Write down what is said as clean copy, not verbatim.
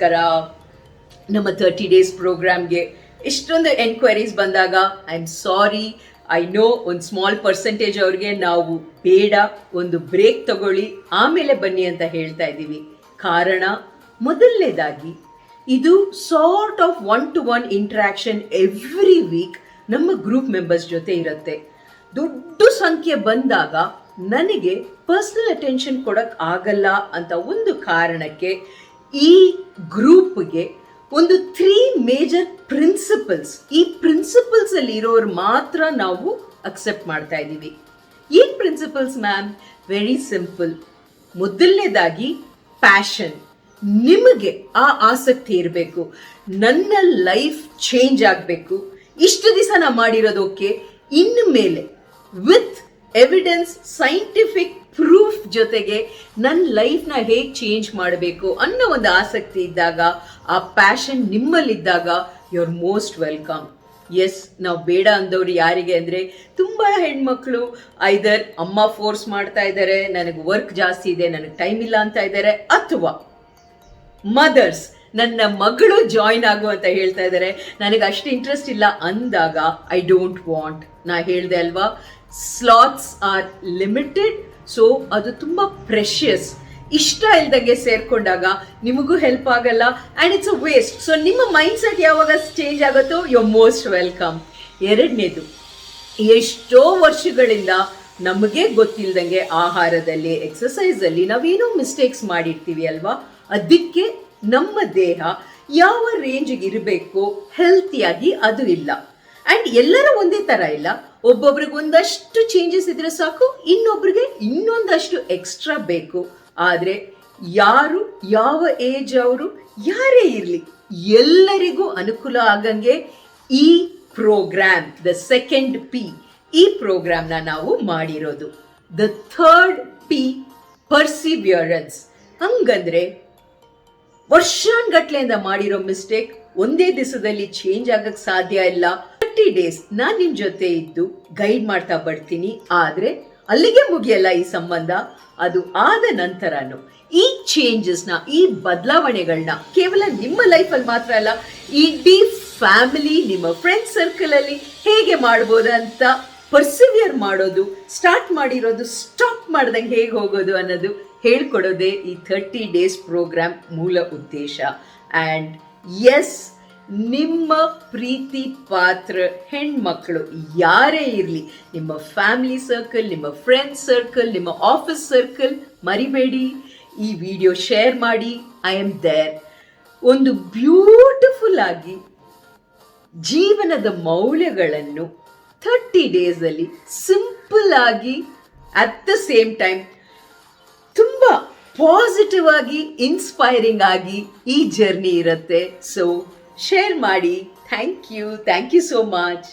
ನಮಸ್ಕಾರ. ನಮ್ಮ 30 ಡೇಸ್ ಪ್ರೋಗ್ರಾಮ್ಗೆ ಇಷ್ಟೊಂದು ಎನ್ಕ್ವೈರೀಸ್ ಬಂದಾಗ I am sorry. I know ಒಂದು ಸ್ಮಾಲ್ ಪರ್ಸೆಂಟೇಜ್ ಅವ್ರಿಗೆ ನಾವು ಬೇಡ, ಒಂದು ಬ್ರೇಕ್ ತಗೊಳ್ಳಿ ಆಮೇಲೆ ಬನ್ನಿ ಅಂತ ಹೇಳ್ತಾ ಇದ್ದೀವಿ. ಕಾರಣ ಮೊದಲನೇದಾಗಿ ಇದು sort of 1-to-1 interaction every week ನಮ್ಮ ಗ್ರೂಪ್ ಮೆಂಬರ್ಸ್ ಜೊತೆ ಇರುತ್ತೆ. ದೊಡ್ಡ ಸಂಖ್ಯೆ ಬಂದಾಗ ನನಗೆ ಪರ್ಸನಲ್ ಅಟೆನ್ಷನ್ ಕೊಡೋಕ್ಕೆ ಆಗಲ್ಲ ಅಂತ ಒಂದು ಕಾರಣಕ್ಕೆ ಈ ಗ್ರೂಪ್ಗೆ ಒಂದು 3 ಮೇಜರ್ ಪ್ರಿನ್ಸಿಪಲ್ಸ್, ಈ ಪ್ರಿನ್ಸಿಪಲ್ಸ್ ಅಲ್ಲಿ ಇರೋರು ಮಾತ್ರ ನಾವು ಅಕ್ಸೆಪ್ಟ್ ಮಾಡ್ತಾ ಇದ್ದೀವಿ. ಏನ್ ಪ್ರಿನ್ಸಿಪಲ್ಸ್ ಮ್ಯಾಮ್? Very simple. ಮೊದಲನೇದಾಗಿ ಪ್ಯಾಷನ್. ನಿಮಗೆ ಆ ಆಸಕ್ತಿ ಇರಬೇಕು, ನನ್ನ ಲೈಫ್ ಚೇಂಜ್ ಆಗಬೇಕು, ಇಷ್ಟು ದಿವಸ ನಾ ಮಾಡಿರೋದು ಓಕೆ, ಇನ್ನು ಮೇಲೆ ವಿತ್ ಎವಿಡೆನ್ಸ್, ಸೈಂಟಿಫಿಕ್ ಪ್ರೂಫ್ ಜೊತೆಗೆ ನನ್ನ ಲೈಫ್ನ ಹೇಗೆ ಚೇಂಜ್ ಮಾಡಬೇಕು ಅನ್ನೋ ಒಂದು ಆಸಕ್ತಿ ಇದ್ದಾಗ, ಆ ಪ್ಯಾಷನ್ ನಿಮ್ಮಲ್ಲಿದ್ದಾಗ you are most welcome. Yes, ನಾವು ಬೇಡ ಅಂದವ್ರು ಯಾರಿಗೆ ಅಂದರೆ ತುಂಬ ಹೆಣ್ಮಕ್ಳು ಐದರ್ ಅಮ್ಮ ಫೋರ್ಸ್ ಮಾಡ್ತಾ ಇದ್ದಾರೆ, ನನಗೆ ವರ್ಕ್ ಜಾಸ್ತಿ ಇದೆ, ನನಗೆ ಟೈಮ್ ಇಲ್ಲ ಅಂತ ಇದ್ದಾರೆ, ಅಥವಾ ಮದರ್ಸ್ ನನ್ನ ಮಗಳು ಜಾಯಿನ್ ಆಗು ಅಂತ ಹೇಳ್ತಾ ಇದ್ದಾರೆ, ನನಗೆ ಅಷ್ಟು ಇಂಟ್ರೆಸ್ಟ್ ಇಲ್ಲ ಅಂದಾಗ ಐ ಡೋಂಟ್ ವಾಂಟ್. ನಾ ಹೇಳಿದೆ ಅಲ್ವಾ, ಸ್ಲಾಟ್ಸ್ ಆರ್ ಲಿಮಿಟೆಡ್. ಸೊ ಅದು ತುಂಬ ಪ್ರೆಷಿಯಸ್. ಇಷ್ಟ ಇಲ್ದಂಗೆ ಸೇರ್ಕೊಂಡಾಗ ನಿಮಗೂ ಹೆಲ್ಪ್ ಆಗಲ್ಲ and it's a waste. So ನಿಮ್ಮ ಮೈಂಡ್ ಸೆಟ್ ಯಾವಾಗ ಚೇಂಜ್ ಆಗುತ್ತೋ ಯು ಆರ್ ಮೋಸ್ಟ್ ವೆಲ್ಕಮ್. ಎರಡನೇದು, ಎಷ್ಟೋ ವರ್ಷಗಳಿಂದ ನಮಗೆ ಗೊತ್ತಿಲ್ದಂಗೆ ಆಹಾರದಲ್ಲಿ, ಎಕ್ಸಸೈಸಲ್ಲಿ ನಾವೇನೋ ಮಿಸ್ಟೇಕ್ಸ್ ಮಾಡಿರ್ತೀವಿ ಅಲ್ವಾ. ಅದಕ್ಕೆ ನಮ್ಮ ದೇಹ ಯಾವ ರೇಂಜಿಗೆ ಇರಬೇಕು ಹೆಲ್ತಿಯಾಗಿ ಅದು ಇಲ್ಲ. ಆ್ಯಂಡ್ ಎಲ್ಲರೂ ಒಂದೇ ಥರ ಇಲ್ಲ. ಒಬ್ಬೊಬ್ರಿಗೆ ಒಂದಷ್ಟು ಚೇಂಜಸ್ ಇದ್ರೆ ಸಾಕು, ಇನ್ನೊಬ್ರಿಗೆ ಇನ್ನೊಂದಷ್ಟು ಎಕ್ಸ್ಟ್ರಾ ಬೇಕು. ಆದರೆ ಯಾರು ಯಾವ ಏಜ್ ಅವರು ಯಾರೇ ಇರಲಿ ಎಲ್ಲರಿಗೂ ಅನುಕೂಲ ಆಗಂಗೆ ಈ ಪ್ರೋಗ್ರಾಮ್, ದ ಸೆಕೆಂಡ್ ಪಿ, ಈ ಪ್ರೋಗ್ರಾಮ್ನ ನಾವು ಮಾಡಿರೋದು. The third P, perseverance. ಹಂಗಂದ್ರೆ ವರ್ಷಾನ್ಗಟ್ಲೆಯಿಂದ ಮಾಡಿರೋ ಮಿಸ್ಟೇಕ್ ಒಂದೇ ದಿವಸದಲ್ಲಿ ಚೇಂಜ್ ಆಗಕ್ಕೆ ಸಾಧ್ಯ ಇಲ್ಲ. 30 ಡೇಸ್ ನಾನು ನಿಮ್ಮ ಜೊತೆ ಇದ್ದು ಗೈಡ್ ಮಾಡ್ತಾ ಬರ್ತೀನಿ. ಆದರೆ ಅಲ್ಲಿಗೆ ಮುಗಿಯಲ್ಲ ಈ ಸಂಬಂಧ. ಅದು ಆದ ನಂತರನು ಈ ಚೇಂಜಸ್ನ, ಈ ಬದಲಾವಣೆಗಳನ್ನ ಕೇವಲ ನಿಮ್ಮ ಲೈಫಲ್ಲಿ ಮಾತ್ರ ಅಲ್ಲ, ಇಡೀ ಫ್ಯಾಮಿಲಿ, ನಿಮ್ಮ ಫ್ರೆಂಡ್ ಸರ್ಕಲಲ್ಲಿ ಹೇಗೆ ಮಾಡ್ಬೋದು ಅಂತ ಪರ್ಸಿವಿಯರ್ ಮಾಡೋದು, ಸ್ಟಾರ್ಟ್ ಮಾಡಿರೋದು ಸ್ಟಾಪ್ ಮಾಡ್ದಂಗೆ ಹೇಗೆ ಹೋಗೋದು ಅನ್ನೋದು ಹೇಳ್ಕೊಡೋದೇ ಈ 30 ಡೇಸ್ ಪ್ರೋಗ್ರಾಮ್ ಮೂಲ ಉದ್ದೇಶ. ಆ್ಯಂಡ್ ಎಸ್, ನಿಮ್ಮ ಪ್ರೀತಿ ಪಾತ್ರ ಹೆಣ್ಮಕ್ಳು ಯಾರೇ ಇರಲಿ, ನಿಮ್ಮ ಫ್ಯಾಮಿಲಿ ಸರ್ಕಲ್, ನಿಮ್ಮ ಫ್ರೆಂಡ್ ಸರ್ಕಲ್, ನಿಮ್ಮ ಆಫೀಸ್ ಸರ್ಕಲ್, ಮರಿಬೇಡಿ, ಈ ವಿಡಿಯೋ ಶೇರ್ ಮಾಡಿ. I am there. ಒಂದು ಬ್ಯೂಟಿಫುಲ್ ಆಗಿ ಜೀವನದ ಮೌಲ್ಯಗಳನ್ನು 30 ಡೇಸಲ್ಲಿ ಸಿಂಪಲ್ ಆಗಿ ಅಟ್ ದ ಸೇಮ್ ಟೈಮ್ ತುಂಬ ಪಾಸಿಟಿವ್ ಆಗಿ, ಇನ್ಸ್ಪೈರಿಂಗ್ ಆಗಿ ಈ ಜರ್ನಿ ಇರುತ್ತೆ. ಸೊ ಶೇರ್ ಮಾಡಿ. Thank you so much.